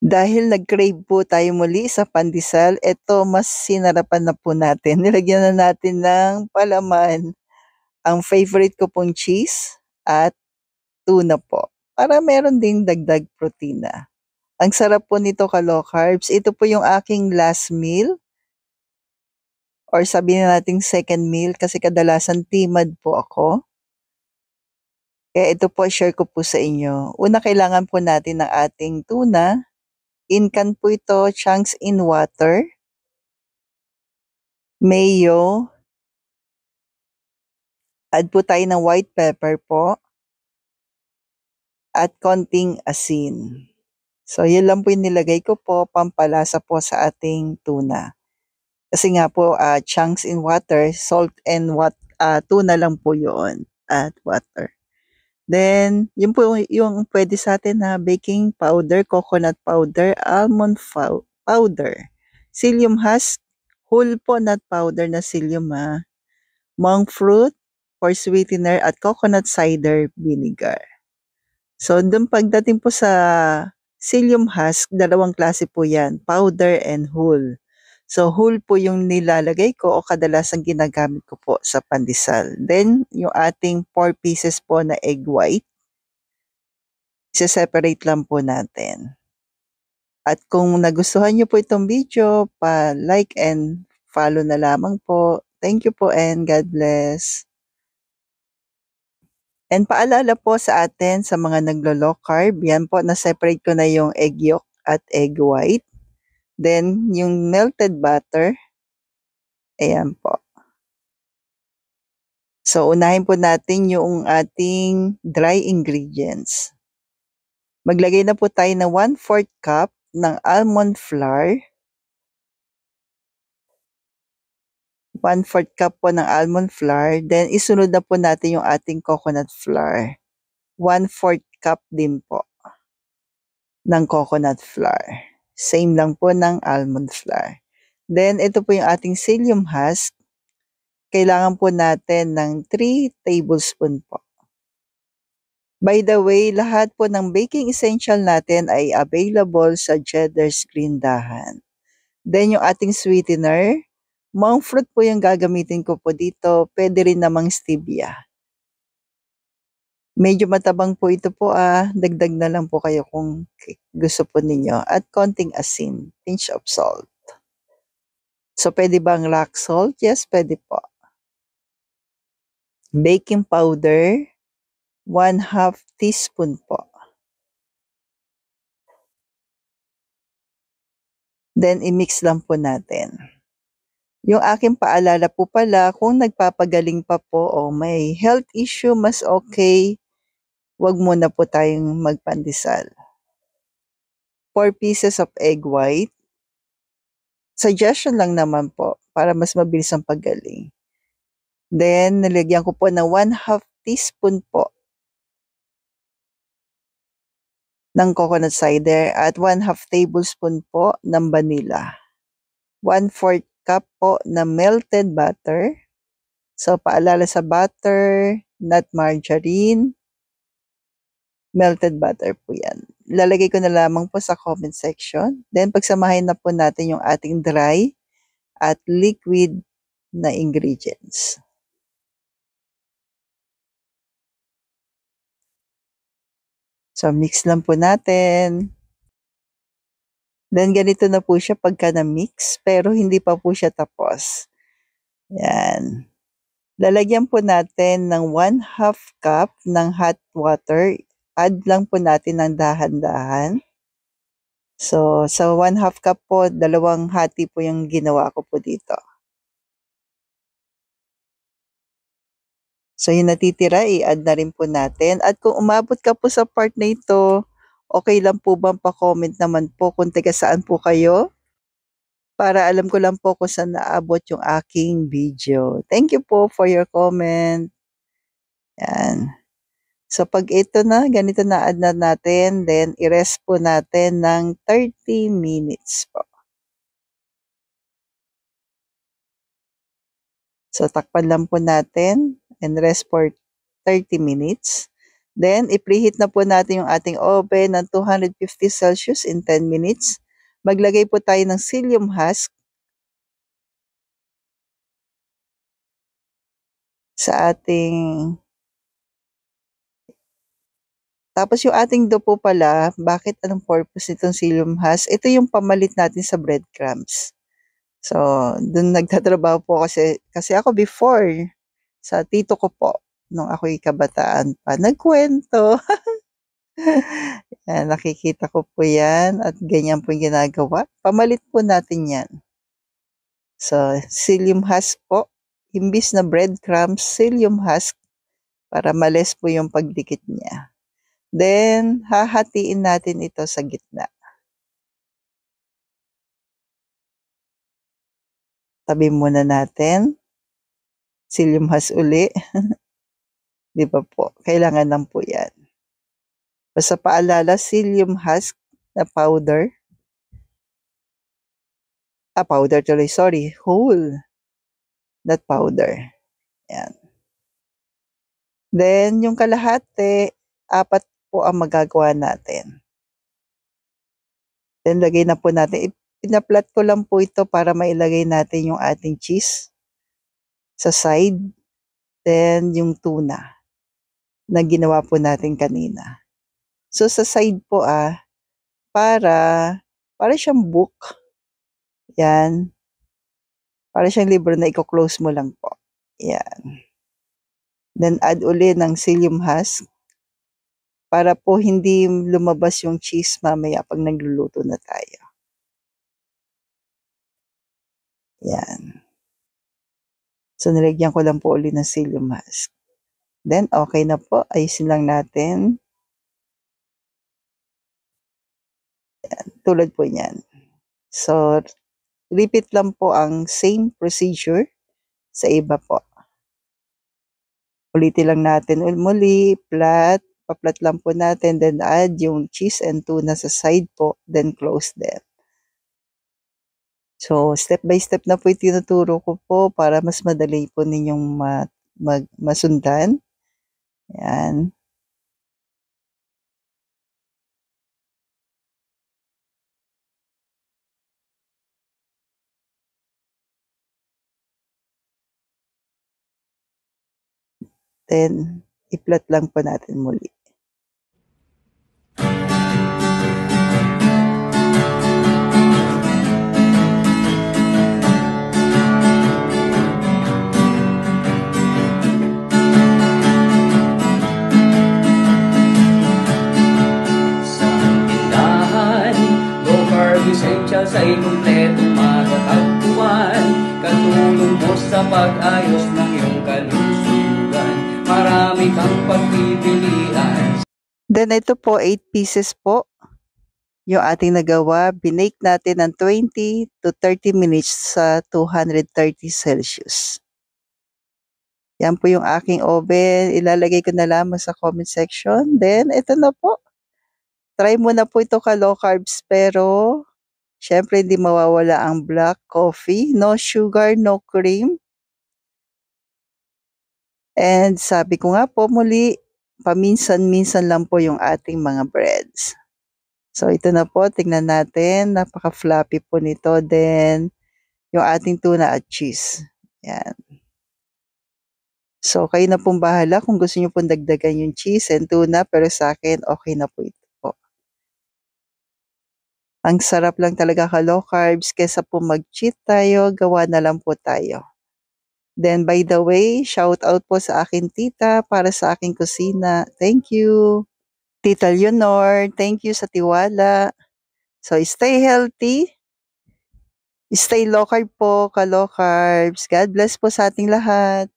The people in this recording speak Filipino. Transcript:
Dahil nag-crave po tayo muli sa pandesal, eto mas sinarapan na po natin. Nilagyan na natin ng palaman ang favorite ko pong cheese at tuna po, para meron ding dagdag protina. Ang sarap po nito ka-low carbs. Ito po yung aking last meal or sabihin na nating second meal kasi kadalasan timad po ako. Kaya ito po share ko po sa inyo. Una, kailangan po natin ng ating tuna. In can po ito, chunks in water, mayo, add po tayo ng white pepper po, at konting asin. So, yun lang po yung nilagay ko po, pampalasa po sa ating tuna. Kasi nga po, chunks in water, salt and tuna lang po yun at water. Then, yun po yung pwede sa atin na baking powder, coconut powder, almond powder, psyllium husk, whole po nut powder na psyllium monk fruit for sweetener at coconut cider vinegar. So, dun pagdating po sa psyllium husk, dalawang klase po yan, powder and whole. So, whole po yung nilalagay ko o kadalasang ginagamit ko po sa pandesal. Then, yung ating 4 pieces po na egg white, isa-separate lang po natin. At kung nagustuhan niyo po itong video, pa-like and follow na lamang po. Thank you po and God bless. And paalala po sa atin sa mga naglo-low carb, yan po, na-separate ko na yung egg yolk at egg white. Then, yung melted butter, ayan po. So, unahin po natin yung ating dry ingredients. Maglagay na po tayo ng 1/4 cup ng almond flour. 1/4 cup po ng almond flour. Then, isunod na po natin yung ating coconut flour. 1/4 cup din po ng coconut flour. Same lang po ng almond flour. Then, ito po yung ating psyllium husk. Kailangan po natin ng 3 tablespoon po. By the way, lahat po ng baking essential natin ay available sa Cheddar's Green Dahan. Then, yung ating sweetener, monk fruit po yung gagamitin ko po dito. Pwede rin namang stevia. Medyo matabang po ito po dagdag na lang po kayo kung gusto po ninyo. At konting asin, pinch of salt. So, pwede bang rock salt? Yes, pwede po. Baking powder, 1/2 teaspoon po. Then, i-mix lang po natin. Yung aking paalala po pala, kung nagpapagaling pa po o may health issue, mas okay, wag muna po tayong magpandesal. 4 pieces of egg white. Suggestion lang naman po para mas mabilis ang paggaling. Then, nilagyan ko po ng 1/2 teaspoon po ng coconut cider at 1/2 tablespoon po ng vanilla. 1/4 cup po na melted butter. So, paalala sa butter, not margarine. Melted butter po yan. Lalagay ko na lamang po sa comment section. Then, pagsamahin na po natin yung ating dry at liquid na ingredients. So, mix lang po natin. Then, ganito na po siya pagka na-mix, pero hindi pa po siya tapos. Yan. Lalagyan po natin ng 1/2 cup ng hot water. Add lang po natin ng dahan-dahan. So, sa 1/2 cup po, 2 hati po yung ginawa ko po dito. So, yung natitira, i-add na rin po natin. At kung umabot ka po sa part na ito, okay lang po bang pa-comment naman po kung taga saan po kayo? Para alam ko lang po kung saan naabot yung aking video. Thank you po for your comment. Yan. So, pag ito na, ganito na add na natin, then i-rest po natin ng 30 minutes po. So, takpan lang po natin and rest for 30 minutes. Then, i-preheat na po natin yung ating oven ng 250 Celsius in 10 minutes. Maglagay po tayo ng psyllium husk sa ating... Tapos yung ating dough po pala, bakit anong purpose nitong psyllium husk? Ito yung pamalit natin sa breadcrumbs. So, dun nagtatrabaho po kasi ako before, sa tito ko po, nung ako'y kabataan pa, nagkwento. Yan, nakikita ko po yan at ganyan po yung ginagawa. Pamalit po natin yan. So, psyllium husk po. Imbis na breadcrumbs, psyllium husk para males po yung pagdikit niya. Then, hahatiin natin ito sa gitna. Tabi muna natin. Psyllium husk uli. Di ba po? Kailangan lang po yan. Basta paalala, psyllium husk na powder. Powder tuloy, sorry. Whole. Not powder. Yan. Then, yung kalahati, 4 po ang magagawa natin. Then, lagay na po natin. Pinaplat ko lang po ito para mailagay natin yung ating cheese sa side. Then, yung tuna na ginawa po natin kanina. So, sa side po para siyang book. Yan. Para siyang libro na i-close mo lang po. Yan. Then, add uli ng psyllium husk para po hindi lumabas yung cheese mamaya pag nagluluto na tayo. Yan. So, nilagyan ko lang po uli ng psyllium husk. Then, okay na po. Ayusin lang natin. Yan. Tulad po niyan. So, repeat lang po ang same procedure sa iba po. Ulitin lang natin muli. Pa-flat lang po natin. Then, add yung cheese and tuna sa side po. Then, close them. So, step by step na po itinuturo ko po para mas madali po ninyong masundan. Yan. Then, i-flat lang po natin muli. Essentials ay kumpletong matatagpuan. Katulong mo sa pag-ayos ng iyong kalusugan. Marami kang pagpipilian. Then ito po, 8 pieces po yung ating nagawa. Binake natin ng 20 to 30 minutes sa 230 Celsius. Yan po yung aking oven. Ilalagay ko na lamang sa comment section. Then ito na po. Try mo na po ito low carbs pero syempre, hindi mawawala ang black coffee. No sugar, no cream. And sabi ko nga po muli, paminsan-minsan lang po yung ating mga breads. So, ito na po. Tingnan natin. Napaka-fluffy po nito. Then, yung ating tuna at cheese. Yan. So, kayo na pong bahala kung gusto nyo pong dagdagan yung cheese and tuna. Pero sa akin, okay na po ito. Ang sarap lang talaga low carbs kesa po mag-cheat tayo, gawa na lang po tayo. Then by the way, shout out po sa akin tita para sa aking kusina. Thank you. Tita Leonor, thank you sa tiwala. So stay healthy. Stay low carb po, low carbs. God bless po sa ating lahat.